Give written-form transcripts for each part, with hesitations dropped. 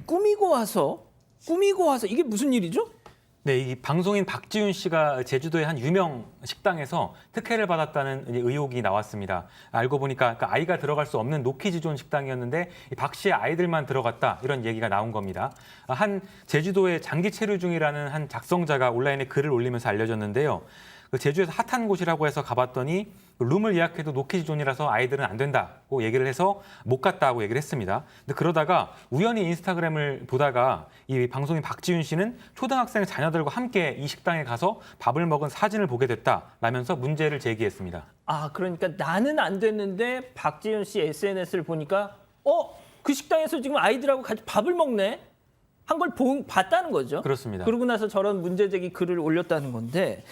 꾸미고 와서 이게 무슨 일이죠? 네, 이 방송인 박지윤 씨가 제주도의 한 유명 식당에서 특혜를 받았다는 의혹이 나왔습니다. 알고 보니까 아이가 들어갈 수 없는 노키즈존 식당이었는데 박 씨의 아이들만 들어갔다 이런 얘기가 나온 겁니다. 한 제주도에 장기 체류 중이라는 한 작성자가 온라인에 글을 올리면서 알려졌는데요. 제주에서 핫한 곳이라고 해서 가봤더니 룸을 예약해도 노키즈존이라서 아이들은 안 된다고 얘기를 해서 못 갔다고 얘기를 했습니다. 근데 그러다가 우연히 인스타그램을 보다가 이 방송인 박지윤 씨는 초등학생 자녀들과 함께 이 식당에 가서 밥을 먹은 사진을 보게 됐다라면서 문제를 제기했습니다. 아, 그러니까 나는 안 됐는데 박지윤 씨 SNS를 보니까 그 식당에서 지금 아이들하고 같이 밥을 먹네? 한 걸 봤다는 거죠. 그렇습니다. 그러고 나서 저런 문제제기 글을 올렸다는 건데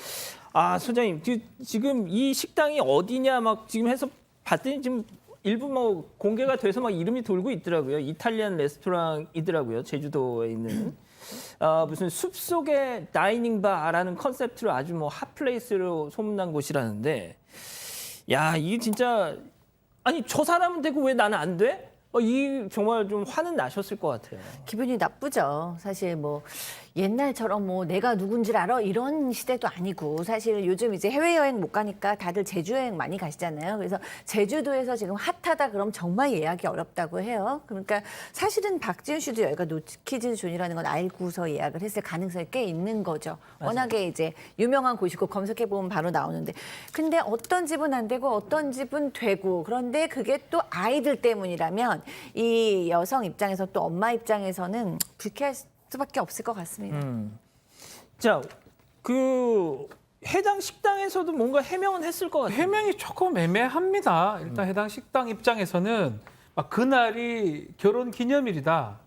아, 소장님, 지금 이 식당이 어디냐 막 지금 해서 봤더니 지금 일부 뭐 공개가 돼서 막 이름이 돌고 있더라고요. 이탈리안 레스토랑이더라고요. 제주도에 있는. 무슨 숲속의 다이닝 바라는 컨셉트로 아주 뭐 핫플레이스로 소문난 곳이라는데 야, 이게 진짜 아니 저 사람은 되고 왜 나는 안 돼? 이 정말 좀 화는 나셨을 것 같아요. 기분이 나쁘죠. 사실 뭐 옛날처럼 뭐 내가 누군지 알아 이런 시대도 아니고 사실 요즘 이제 해외여행 못 가니까 다들 제주여행 많이 가시잖아요. 그래서 제주도에서 지금 핫하다 그럼 정말 예약이 어렵다고 해요. 그러니까 사실은 박지윤 씨도 여기가 노키즈존이라는 건 알고서 예약을 했을 가능성이 꽤 있는 거죠. 맞아요. 워낙에 이제 유명한 곳이고 검색해보면 바로 나오는데 근데 어떤 집은 안 되고 어떤 집은 되고 그런데 그게 또 아이들 때문이라면 이 여성 입장에서 또 엄마 입장에서는 불쾌할 수밖에 없을 것 같습니다. 자, 그 해당 식당에서도 뭔가 해명은 했을 것 같아요. 해명이 조금 애매합니다. 일단 해당 식당 입장에서는 막 그날이 결혼 기념일이다.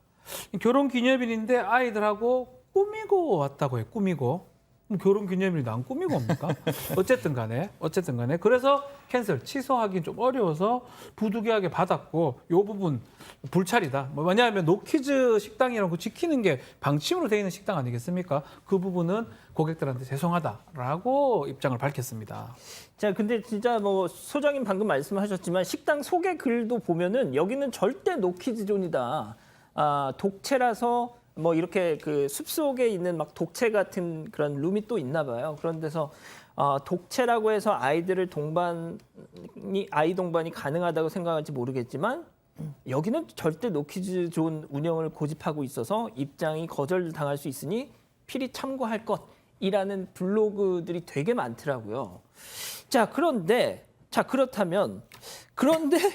결혼 기념일인데 아이들하고 꾸미고 왔다고 해. 꾸미고. 그럼 결혼 기념일도 안 꾸미고 옵니까? 어쨌든 간에 그래서 캔슬 취소하기 좀 어려워서 부득이하게 받았고 이 부분 불찰이다. 왜냐하면 노키즈 식당이라는 거 지키는 게 방침으로 되어 있는 식당 아니겠습니까? 그 부분은 고객들한테 죄송하다라고 입장을 밝혔습니다. 자, 근데 진짜 뭐 소장님 방금 말씀하셨지만 식당 소개 글도 보면은 여기는 절대 노키즈존이다. 독채라서 뭐 이렇게 그 숲속에 있는 막 독채 같은 그런 룸이 또 있나 봐요. 그런 데서 독채라고 해서 아이 동반이 가능하다고 생각할지 모르겠지만 여기는 절대 노키즈존 운영을 고집하고 있어서 입장이 거절당할 수 있으니 필히 참고할 것이라는 블로그들이 되게 많더라고요. 자, 그런데 그렇다면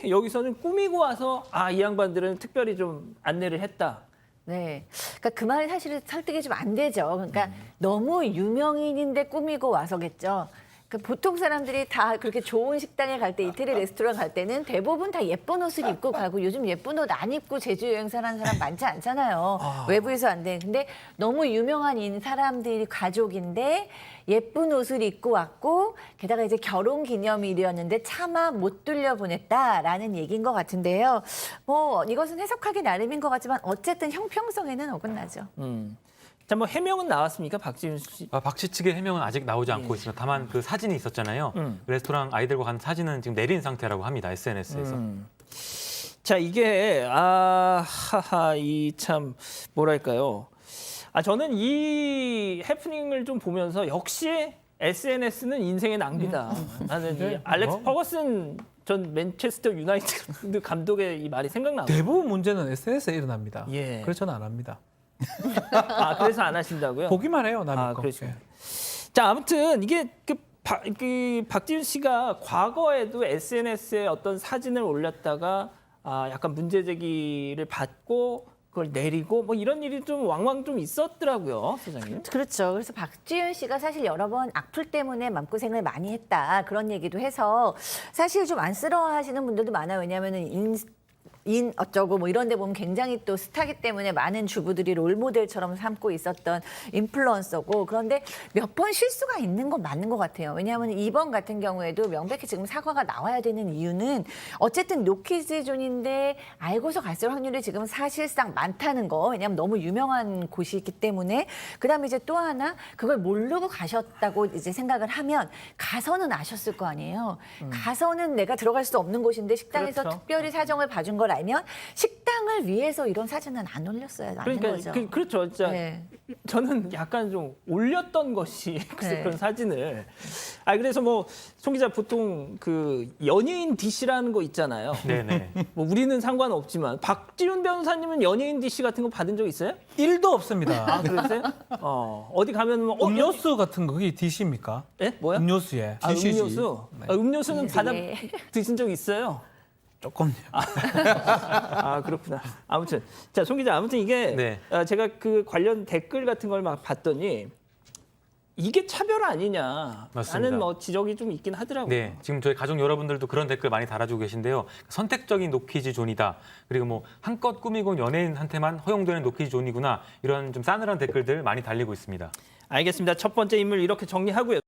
여기서는 꾸미고 와서 이 양반들은 특별히 좀 안내를 했다. 네, 그러니까 그 말이 사실은 설득이 좀 안 되죠. 그러니까 너무 유명인인데 꾸미고 와서겠죠. 그러니까 보통 사람들이 다 그렇게 좋은 식당에 갈 때, 이태리 레스토랑 갈 때는 대부분 다 예쁜 옷을 입고 가고 요즘 예쁜 옷 안 입고 제주 여행사 하는 사람 많지 않잖아요. 외부에서 안 돼. 근데 너무 유명한 사람들이 가족인데 예쁜 옷을 입고 왔고 게다가 이제 결혼 기념일이었는데 차마 못 돌려보냈다라는 얘기인 것 같은데요. 뭐 이것은 해석하기 나름인 것 같지만 어쨌든 형평성에는 어긋나죠. 자, 뭐 해명은 나왔습니까, 박지윤 씨? 박 씨 측의 해명은 아직 나오지 않고 있습니다. 다만 그 사진이 있었잖아요. 레스토랑 아이들과 간 사진은 지금 내린 상태라고 합니다. SNS에서. 자, 이게 이 참 뭐랄까요? 저는 이 해프닝을 좀 보면서 역시 SNS는 인생의 낭비다. 나는 이 알렉스 퍼거슨 전 맨체스터 유나이티드 감독의 이 말이 생각나고. 대부분 문제는 SNS에 일어납니다. 예. 그래서 저는 안 합니다. 그래서 안 하신다고요? 보기만 해요, 남의 거. 그렇죠. 예. 자, 아무튼 이게 박지윤 씨가 과거에도 SNS에 어떤 사진을 올렸다가 약간 문제 제기를 받고 그걸 내리고 뭐 이런 일이 좀 왕왕 좀 있었더라고요, 소장님. 그렇죠. 그래서 박지윤 씨가 사실 여러 번 악플 때문에 마음고생을 많이 했다. 그런 얘기도 해서 사실 좀 안쓰러워하시는 분들도 많아요. 왜냐하면은 어쩌고 뭐 이런 데 보면 굉장히 또 스타기 때문에 많은 주부들이 롤모델처럼 삼고 있었던 인플루언서고 그런데 몇 번 실수가 있는 건 맞는 것 같아요. 왜냐하면 이번 같은 경우에도 명백히 지금 사과가 나와야 되는 이유는 어쨌든 노키즈존인데 알고서 갔을 확률이 지금 사실상 많다는 거. 왜냐하면 너무 유명한 곳이기 때문에 그다음에 이제 또 하나 그걸 모르고 가셨다고 이제 생각을 하면 가서는 아셨을 거 아니에요. 가서는 내가 들어갈 수 없는 곳인데 식당에서 그렇죠. 특별히 사정을 봐준 걸 걸 알면 식당을 위해서 이런 사진은 안 올렸어야 하는 그러니까 거죠. 그렇죠. 진짜 네. 저는 약간 좀 올렸던 것이 네. 그런 사진을. 그래서 뭐 송 기자 보통 그 연예인 DC라는 거 있잖아요. 네네. 뭐 우리는 상관없지만 박지훈 변호사님은 연예인 DC 같은 거 받은 적 있어요? 1도 없습니다. 그러세요? 어디 가면 뭐 음료수 같은 거 그게 DC입니까? 예? 뭐야? 음료수에 음료수. 음료수는 받아 네. 드신 적 있어요? 조금요. 그렇구나. 아무튼 자, 송 기자, 아무튼 이게 네. 제가 그 관련 댓글 같은 걸 막 봤더니 이게 차별 아니냐 맞습니다. 하는 뭐 지적이 좀 있긴 하더라고요. 네, 지금 저희 가족 여러분들도 그런 댓글 많이 달아주고 계신데요. 선택적인 노키즈 존이다. 그리고 뭐 한껏 꾸미고 연예인한테만 허용되는 노키즈 존이구나. 이런 좀 싸늘한 댓글들 많이 달리고 있습니다. 알겠습니다. 첫 번째 인물 이렇게 정리하고요.